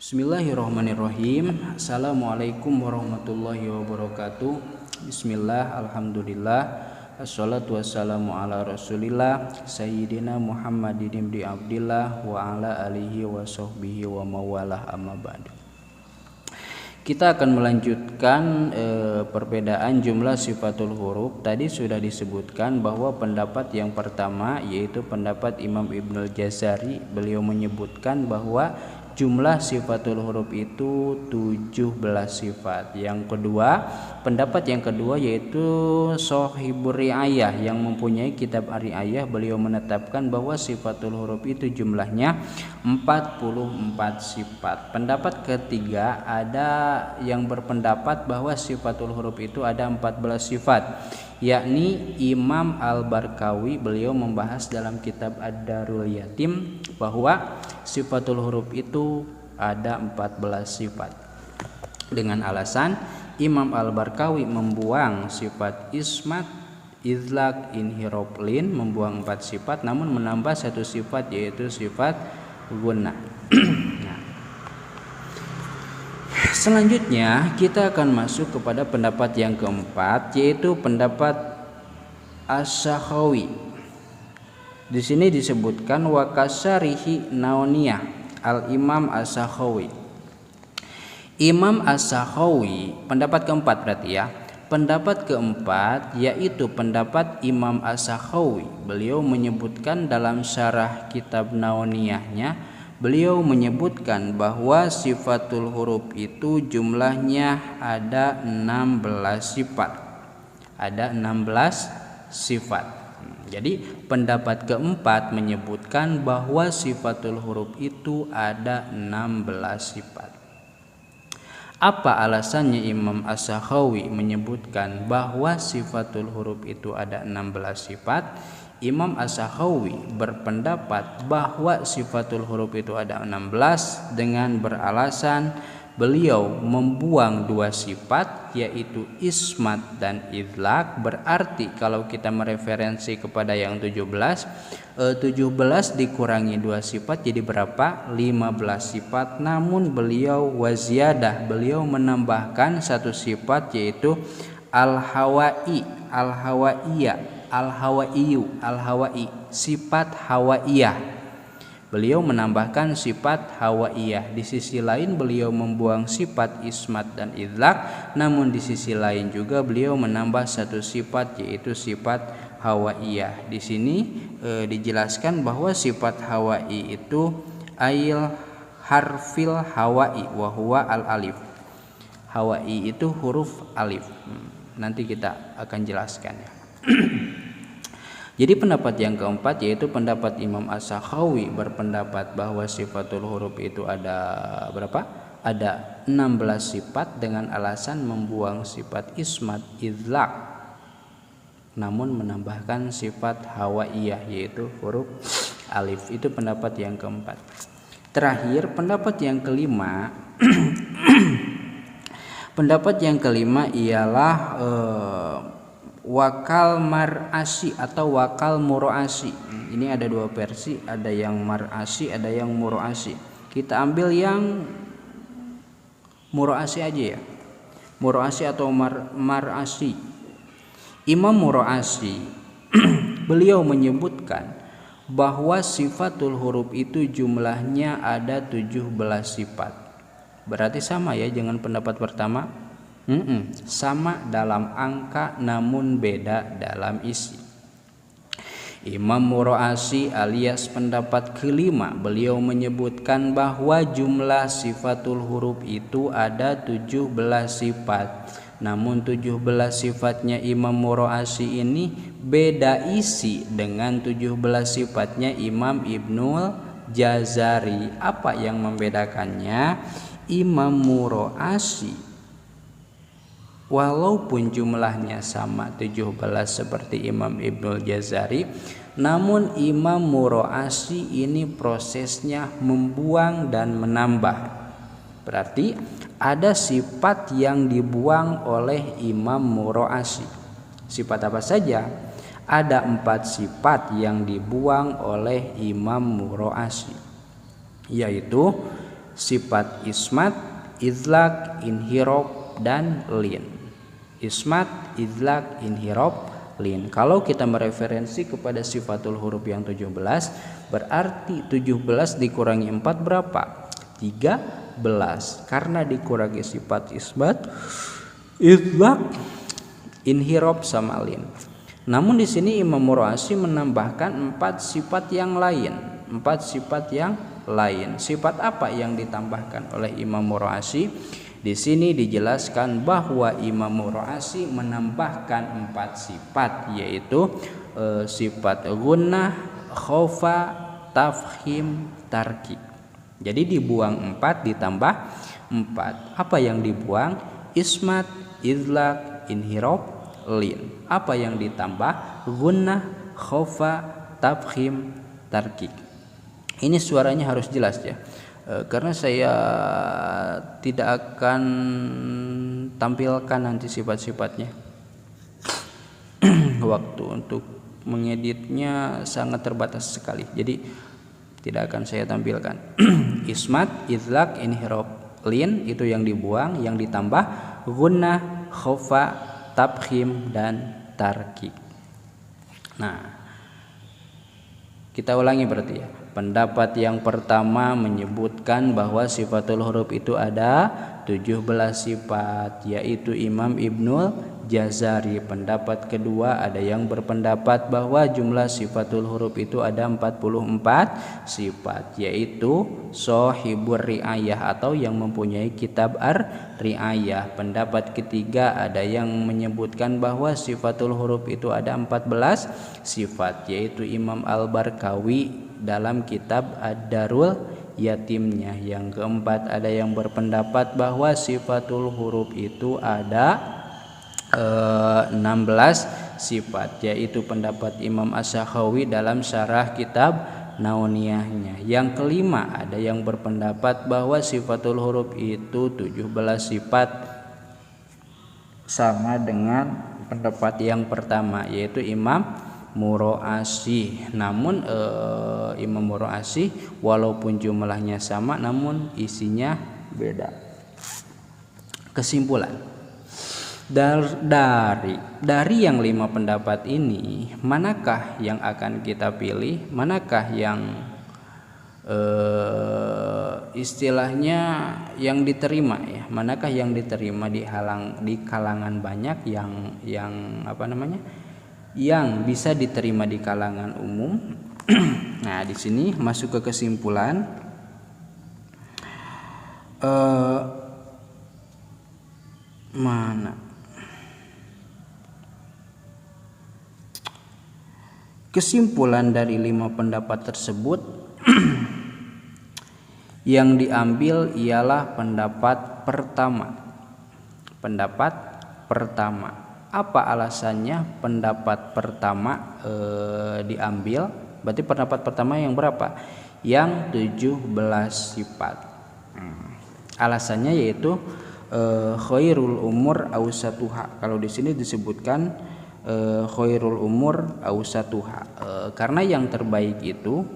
Bismillahirrahmanirrahim. Assalamualaikum warahmatullahi wabarakatuh. Bismillah, alhamdulillah, assalatu wassalamu ala rasulillah Sayyidina Muhammadin ibni Abdillah wa ala alihi wa sahbihi wa mawalah amma ba'du. Kita akan melanjutkan perbedaan jumlah sifatul huruf. Tadi sudah disebutkan bahwa pendapat yang pertama yaitu pendapat Imam Ibnul Jazari. Beliau menyebutkan bahwa jumlah sifatul huruf itu 17 sifat. Yang kedua, pendapat yang kedua yaitu Shahibur Ri'ayah yang mempunyai kitab Ar-Ri'ayah. Beliau menetapkan bahwa sifatul huruf itu jumlahnya 44 sifat. Pendapat ketiga ada yang berpendapat bahwa sifatul huruf itu ada 14 sifat, yakni Imam Al-Barkawi. Beliau membahas dalam kitab Ad-Darul Yatim bahwa sifatul huruf itu ada 14 sifat dengan alasan Imam Al-Barkawi membuang sifat ismat, izlak, inhirop, lin, membuang 4 sifat namun menambah 1 sifat yaitu sifat guna. Selanjutnya kita akan masuk kepada pendapat yang keempat yaitu pendapat As-Sakhawi. Di sini disebutkan wa kasarihi nauniyah al-Imam As-Sakhawi. Imam As-Sakhawi pendapat keempat berarti ya. Pendapat keempat yaitu pendapat Imam As-Sakhawi. Beliau menyebutkan dalam syarah kitab nauniyahnya, beliau menyebutkan bahwa sifatul huruf itu jumlahnya ada 16 sifat. Ada 16 sifat. Jadi pendapat keempat menyebutkan bahwa sifatul huruf itu ada 16 sifat. Apa alasannya Imam As-Sakhawi menyebutkan bahwa sifatul huruf itu ada 16 sifat? Imam As-Sakhawi berpendapat bahwa sifatul huruf itu ada 16 dengan beralasan beliau membuang 2 sifat yaitu ismat dan idlak. Berarti kalau kita mereferensi kepada yang 17 dikurangi 2 sifat jadi berapa? 15 sifat. Namun beliau waziyadah, beliau menambahkan 1 sifat yaitu al-hawai, al-hawaiyah, al-hawai, sifat hawaiyah. Beliau menambahkan sifat hawaiyah. Di sisi lain beliau membuang sifat ismat dan idlak, namun di sisi lain juga beliau menambah 1 sifat yaitu sifat hawaiyah. Di sini dijelaskan bahwa sifat hawai itu ail harfil hawai wa huwa al alif. Hawai itu huruf alif. Nanti kita akan jelaskan ya. Jadi pendapat yang keempat yaitu pendapat Imam As-Sakhawi berpendapat bahwa sifatul huruf itu ada berapa? Ada 16 sifat dengan alasan membuang sifat ismat, idlak, namun menambahkan sifat hawaiyah yaitu huruf alif. Itu pendapat yang keempat. Terakhir pendapat yang kelima pendapat yang kelima ialah wakal mar'asi atau wakal mur'asi. Ini ada 2 versi, ada yang mar'asi, ada yang mur'asi. Kita ambil yang mur'asi aja ya. Mur'asi atau mar'asi. Imam Mur'asi beliau menyebutkan bahwa sifatul huruf itu jumlahnya ada 17 sifat. Berarti sama ya dengan pendapat pertama. Sama dalam angka namun beda dalam isi. Imam Mur'asi alias pendapat kelima beliau menyebutkan bahwa jumlah sifatul huruf itu ada 17 sifat. Namun 17 sifatnya Imam Mur'asi ini beda isi dengan 17 sifatnya Imam Ibnul Jazari. Apa yang membedakannya? Imam Mur'asi walaupun jumlahnya sama 17 seperti Imam Ibnul Jazari, namun Imam Mur'asi ini prosesnya membuang dan menambah. Berarti ada sifat yang dibuang oleh Imam Mur'asi. Sifat apa saja? Ada 4 sifat yang dibuang oleh Imam Mur'asi, yaitu sifat ismat, idlaq, inhirab, dan lin. Ismat, idlaq, inhirab, lin. Kalau kita mereferensi kepada sifatul huruf yang 17, berarti 17 dikurangi 4 berapa? 13. Karena dikurangi sifat isbat, idlaq, inhirab, sama lin. Namun di sini Imam Mura'asi menambahkan 4 sifat yang lain. 4 sifat yang lain. Sifat apa yang ditambahkan oleh Imam Mura'asi? Di sini dijelaskan bahwa Imam Mura'asi menambahkan 4 sifat, yaitu sifat gunnah, khofa, tafhim, tarki. Jadi dibuang 4 ditambah 4. Apa yang dibuang? Ismat, idlaq, inhirab, lin. Apa yang ditambah? Gunnah, khofa, tafhim, tarki. Ini suaranya harus jelas ya. Karena saya tidak akan tampilkan nanti sifat-sifatnya. Waktu untuk mengeditnya sangat terbatas sekali, jadi tidak akan saya tampilkan. Ismat, idlaq, inhirab, lin itu yang dibuang, yang ditambah gunnah, khofa, tafhim, dan tarki. Nah, kita ulangi berarti ya. Pendapat yang pertama menyebutkan bahwa sifatul huruf itu ada 17 sifat, yaitu Imam Ibnul Jazari. Pendapat kedua ada yang berpendapat bahwa jumlah sifatul huruf itu ada 44 sifat, yaitu Shahibur Ri'ayah atau yang mempunyai kitab Ar-Ri'ayah. Pendapat ketiga ada yang menyebutkan bahwa sifatul huruf itu ada 14 sifat, yaitu Imam Al-Barkawi dalam kitab Ad-Darul Yatimnya. Yang keempat ada yang berpendapat bahwa sifatul huruf itu ada 16 sifat, yaitu pendapat Imam As-Sakhawi dalam syarah kitab Nauniyahnya. Yang kelima ada yang berpendapat bahwa sifatul huruf itu 17 sifat, sama dengan pendapat yang pertama, yaitu Imam Mura'asi. Namun Imam Mura'asi walaupun jumlahnya sama namun isinya beda. Kesimpulan dari yang 5 pendapat ini, manakah yang akan kita pilih? Manakah yang istilahnya yang diterima ya? Manakah yang diterima di kalangan banyak, yang apa namanya? Yang bisa diterima di kalangan umum. Nah, di sini masuk ke kesimpulan. Kesimpulan dari 5 pendapat tersebut yang diambil ialah pendapat pertama. Pendapat pertama. Apa alasannya pendapat pertama diambil? Berarti pendapat pertama yang berapa? Yang 17 sifat. Alasannya yaitu khairul umur awsatuha. Kalau di sini disebutkan khairul umur awsatuha, karena yang terbaik itu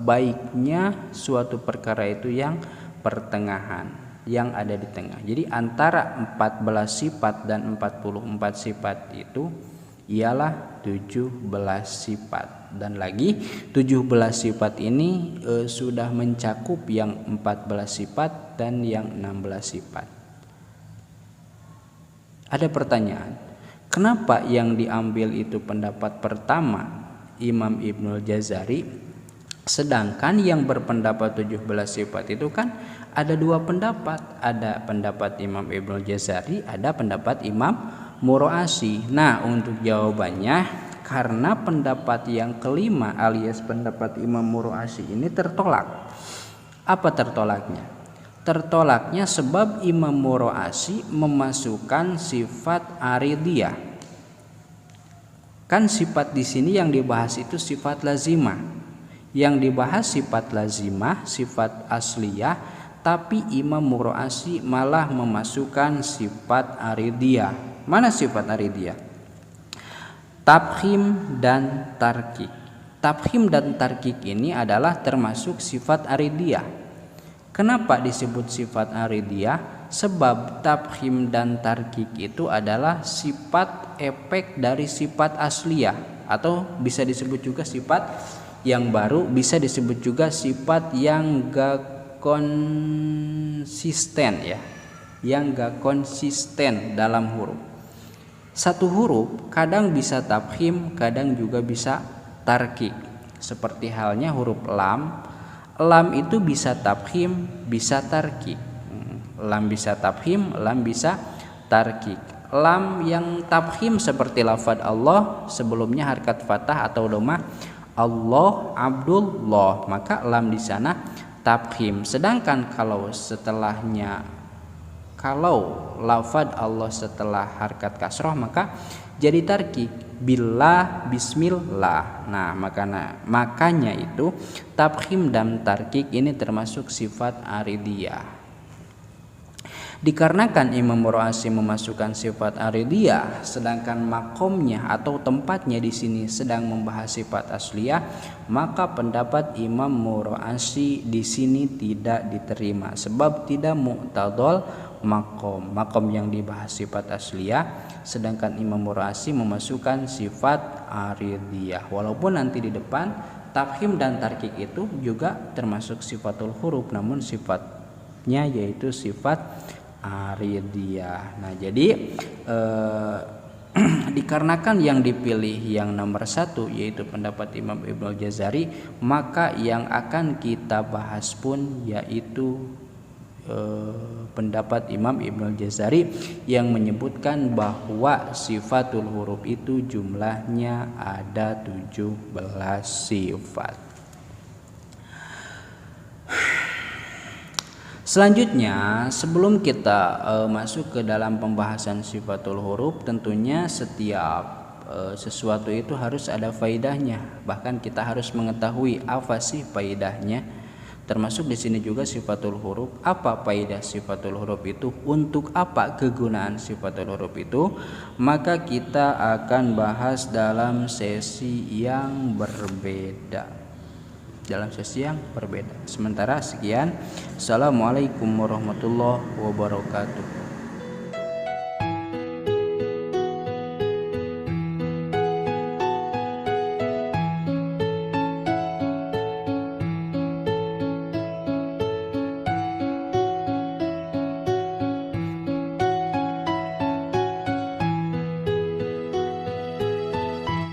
baiknya suatu perkara itu yang pertengahan, yang ada di tengah. Jadi antara 14 sifat dan 44 sifat itu ialah 17 sifat. Dan lagi 17 sifat ini sudah mencakup yang 14 sifat dan yang 16 sifat. Ada pertanyaan, kenapa yang diambil itu pendapat pertama Imam Ibnul Jazari, sedangkan yang berpendapat 17 sifat itu kan ada 2 pendapat, ada pendapat Imam Ibnul Jazari, ada pendapat Imam Mura'asi. Nah, untuk jawabannya, karena pendapat yang kelima alias pendapat Imam Mura'asi ini tertolak. Apa tertolaknya? Tertolaknya sebab Imam Mura'asi memasukkan sifat aridiyah. Kan sifat di sini yang dibahas itu sifat lazimah. Yang dibahas sifat lazimah, sifat asliyah, tapi Imam Mura'asi malah memasukkan sifat aridiyah. Mana sifat aridiyah? Tafhim dan tarkik. Tafhim dan tarkik ini adalah termasuk sifat aridiyah. Kenapa disebut sifat aridiyah? Sebab tafkhim dan tarkik itu adalah sifat efek dari sifat asliyah, atau bisa disebut juga sifat yang baru, bisa disebut juga sifat yang gak konsisten ya, yang gak konsisten dalam huruf. Satu huruf kadang bisa tafkhim, kadang juga bisa tarkik. Seperti halnya huruf lam. Lam itu bisa tafkhim, bisa tarkik. Lam bisa tafkhim, lam bisa tarkik. Lam yang tafkhim seperti lafaz Allah, sebelumnya harkat fathah atau dhammah, Allah Abdullah, maka lam di sana tafkhim. Sedangkan kalau lafaz Allah setelah harkat kasroh maka jadi tarkik, billah, bismillah. Nah, makanya itu tafkhim dan tarkik ini termasuk sifat aridiyah. Dikarenakan Imam Mur'asi memasukkan sifat aridiyah, sedangkan makomnya atau tempatnya di sini sedang membahas sifat asliyah, maka pendapat Imam Mur'asi di sini tidak diterima, sebab tidak mu'tadol makom yang dibahas sifat asliyah, sedangkan Imam Mur'asi memasukkan sifat aridiyah. Walaupun nanti di depan tafkhim dan tarkik itu juga termasuk sifatul huruf, namun sifatnya yaitu sifat aridiyah. Nah, jadi dikarenakan yang dipilih yang nomor 1 yaitu pendapat Imam Ibnu Jazari, maka yang akan kita bahas pun yaitu pendapat Imam Ibnu Jazari yang menyebutkan bahwa sifatul huruf itu jumlahnya ada 17 sifat. Selanjutnya, sebelum kita masuk ke dalam pembahasan sifatul huruf, tentunya setiap sesuatu itu harus ada faedahnya. Bahkan kita harus mengetahui apa sih faedahnya. Termasuk di sini juga sifatul huruf. Apa faedah sifatul huruf itu? Untuk apa kegunaan sifatul huruf itu? Maka kita akan bahas dalam sesi yang berbeda. Sementara sekian. Assalamualaikum warahmatullahi wabarakatuh.